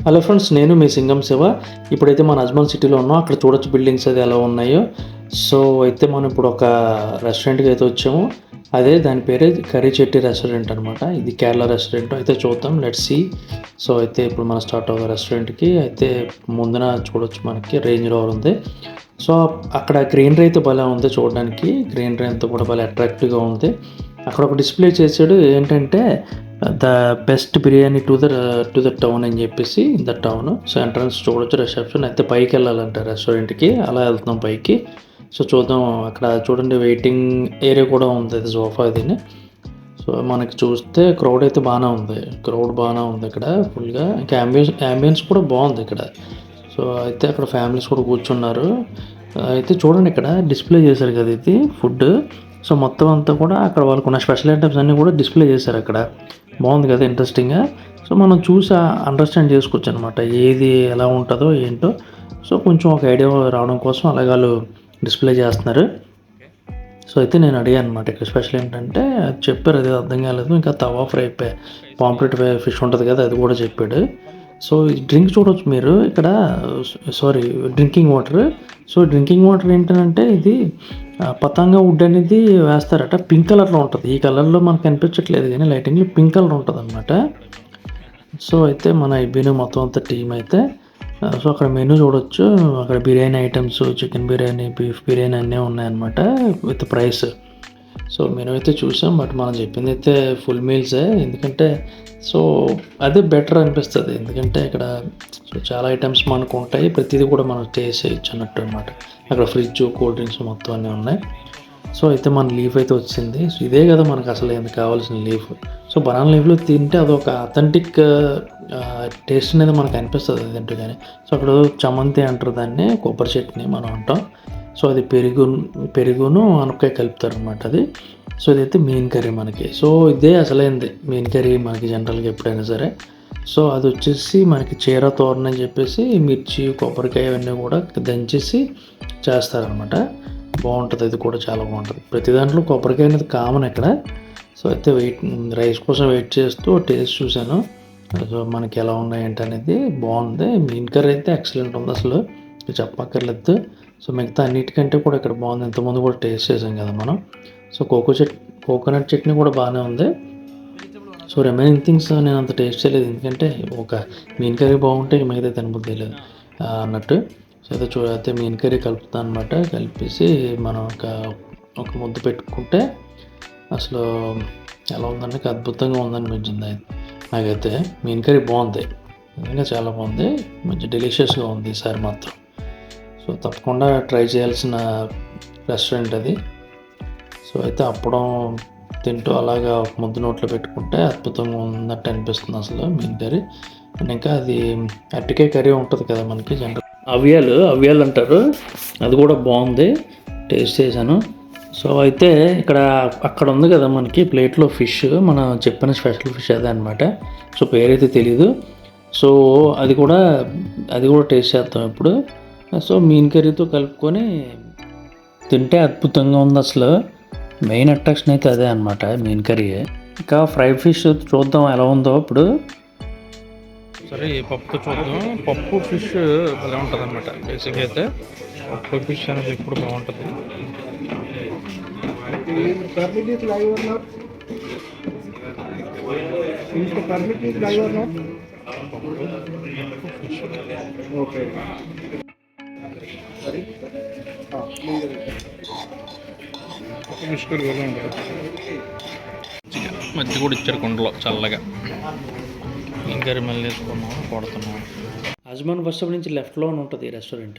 Hello friends, నేను మీ సింగం శివ. ఇప్పుడైతే మన అజ్మల్ సిటీలో ఉన్నాం. అక్కడ చూడొచ్చు బిల్డింగ్స్ అది ఎలా ఉన్నాయో. సో అయితే మనం ఇప్పుడు ఒక రెస్టారెంట్కి అయితే వచ్చాము. అదే దాని పేరే కర్రీ చెట్టి రెస్టారెంట్ అనమాట. ఇది కేరళ రెస్టారెంట్. అయితే చూద్దాం, లెట్స్ సీ. సో అయితే ఇప్పుడు మనం స్టార్ట్ అవ్వ రెస్టారెంట్కి. అయితే ముందున చూడొచ్చు మనకి రేంజ్ రోవర్ ఉంది. సో అక్కడ గ్రీనరీ అయితే భలే ఉంది చూడడానికి. గ్రీనరీ అంతా కూడా భలే అట్రాక్టివ్గా ఉంది. అక్కడ ఒక డిస్ప్లే చేశాడు ఏంటంటే the best biryani to the town అని చెప్పేసి, ద టౌన్. సో ఎంట్రన్స్ చూడొచ్చు, రిసెప్షన్. అయితే పైకి వెళ్ళాలంట రెస్టారెంట్కి. అలా వెళ్తున్నాం పైకి. సో చూద్దాం. అక్కడ చూడండి వెయిటింగ్ ఏరియా కూడా ఉంది, అది సోఫా అదిని. సో మనకి చూస్తే క్రౌడ్ అయితే బాగానే ఉంది ఇక్కడ ఫుల్గా. ఇంకా అంబియన్స్ కూడా బాగుంది ఇక్కడ. సో అయితే అక్కడ ఫ్యామిలీస్ కూడా కూర్చున్నారు. అయితే చూడండి ఇక్కడ డిస్ప్లే చేశారు కదా ఇది ఫుడ్. సో మొత్తం అంతా కూడా అక్కడ వాళ్ళకు ఉన్న స్పెషల్ ఐటమ్స్ అన్నీ కూడా డిస్ప్లే చేశారు అక్కడ. బాగుంది కదా, ఇంట్రెస్టింగ్గా. సో మనం చూసి అండర్స్టాండ్ చేసుకోవచ్చు అనమాట, ఏది ఎలా ఉంటుందో ఏంటో. సో కొంచెం ఒక ఐడియా రావడం కోసం అలాగే వాళ్ళు డిస్ప్లే చేస్తున్నారు. సో అయితే నేను అడిగాను అనమాట, ఇక్కడ స్పెషల్ ఏంటంటే అది చెప్పారు, అది అర్థం కాలేదు. ఇంకా తవా ఫ్రై పాంప్లెట్ ఫిష్ ఉంటుంది కదా, అది కూడా చెప్పాడు. సో ఈ డ్రింక్ చూడవచ్చు మీరు ఇక్కడ. Drinking water. So drinking water ఏంటంటే ఇది పతంగా వుడ్ అనేది వేస్తారట. పింక్ కలర్లో ఉంటుంది. ఈ కలర్లో మనకు కనిపించట్లేదు కానీ లైటింగ్లో పింక్ కలర్ ఉంటుంది అనమాట. సో అయితే మన ఇబ్బీను మొత్తం అంతా టీం అయితే. సో అక్కడ మెనూ చూడొచ్చు. అక్కడ biryani items, chicken biryani, beef biryani అన్నీ ఉన్నాయన్నమాట విత్ ప్రైస్. సో మెనూ అయితే చూసాం, బట్ మనం చెప్పింది అయితే ఫుల్ మీల్సే. ఎందుకంటే సో అదే బెటర్ అనిపిస్తుంది. ఎందుకంటే ఇక్కడ సో చాలా ఐటమ్స్ మనకు ఉంటాయి, ప్రతిదీ కూడా మనం టేస్ట్ చేయొచ్చు అన్నట్టు అనమాట. అక్కడ ఫ్రిడ్జ్, కూల్ డ్రింక్స్ మొత్తం అన్నీ ఉన్నాయి. సో అయితే మన లీఫ్ అయితే వచ్చింది. సో ఇదే కదా మనకు అసలు ఎందుకు కావాల్సిన లీఫ్. సో బనానా లీఫ్లో తింటే అదొక అథెంటిక్ టేస్ట్ అనేది మనకు అనిపిస్తుంది అది తింటే కానీ. సో అక్కడ చమంతి అంటారు దాన్ని, కొబ్బరి చట్నీ మనం అంటాం. సో అది పెరుగును అనపకాయ కలుపుతారు అనమాట అది. సో ఇదైతే మీన్ కర్రీ మనకి. సో ఇదే అసలైంది మీన్ కర్రీ మనకి జనరల్గా ఎప్పుడైనా సరే. సో అది వచ్చేసి మనకి చీర తోరణ అని చెప్పేసి మిర్చి, కొబ్బరికాయ ఇవన్నీ కూడా దంచేసి చేస్తారనమాట. బాగుంటుంది, అది కూడా చాలా బాగుంటుంది. ప్రతి దాంట్లో కొబ్బరికాయ అనేది కామన్ ఇక్కడ. సో అయితే రైస్ కోసం వెయిట్ చేస్తూ టేస్ట్ చూశాను. సో మనకి ఎలా ఉన్నాయి ఏంటనేది బాగుంది. మీన్ కర్రీ అయితే ఎక్సలెంట్ ఉంది, అసలు చెప్పక్కర్లేదు. సో మిగతా అన్నిటికంటే కూడా ఇక్కడ బాగుంది. ఇంతకుముందు కూడా టేస్ట్ చేసాం కదా మనం. సో కోకోనట్ చట్నీ కూడా బాగానే ఉంది. సో రిమైనింగ్ థింగ్స్ నేను అంత టేస్ట్ చేయలేదు, ఎందుకంటే ఒక మీన్ కర్రీ బాగుంటే మిగతా తినబుద్ధి లేదు అన్నట్టు. సో అయితే అయితే మీన్ కర్రీ కలుపుతాను అనమాట. కలిపేసి మనం ఒక ముద్ద పెట్టుకుంటే అసలు ఎలా ఉందంటే అద్భుతంగా ఉందనిపించింది నాకైతే. మీన్ కర్రీ బాగుంది, నిజంగా చాలా బాగుంది, మంచి డెలిషియస్గా ఉంది ఈసారి మాత్రం. సో తప్పకుండా ట్రై చేయాల్సిన రెస్టారెంట్ అది. సో అయితే అప్పడం తింటూ అలాగా ముద్దు నోట్లో పెట్టుకుంటే అద్భుతంగా ఉన్నట్టు అనిపిస్తుంది అసలు మీన్ కర్రీ. అండ్ ఇంకా అది అరటికాయ కర్రీ ఉంటుంది కదా మనకి జనరల్, అవియాలు అంటారు, అది కూడా బాగుంది, టేస్ట్ చేశాను. సో అయితే అక్కడ ఉంది కదా మనకి ప్లేట్లో ఫిష్, మనం చెప్పిన స్పెషల్ ఫిష్ అదే అనమాట. సో పేరైతే తెలీదు. సో అది కూడా టేస్ట్ చేస్తాం ఇప్పుడు. సో మీన్ కర్రీతో కలుపుకొని తింటే అద్భుతంగా ఉంది అసలు. మెయిన్ అట్రాక్షన్ అయితే అదే అనమాట, మీన్ కర్రీ. ఇంకా ఫ్రైడ్ ఫిష్ చూద్దాం ఎలా ఉందో ఇప్పుడు. సరే ఈ పప్పుతో చూద్దాం. పప్పు ఫిష్ ఎలా ఉంటుంది అనమాట. బేసిక్గా అయితే పప్పు ఫిష్ అనేది ఎప్పుడు బాగుంటుంది. ఫిష్ కర్రీ ఎలా ఉంటుంది. మధ్య కూడా ఇచ్చారు కుండలో చల్లగా. ఇంకా మళ్ళీ వేసుకున్నాం, కొడుతున్నాం. అజ్మాన్ బస్ స్టాప్ నుంచి లెఫ్ట్లో ఉంటుంది ఈ రెస్టారెంట్.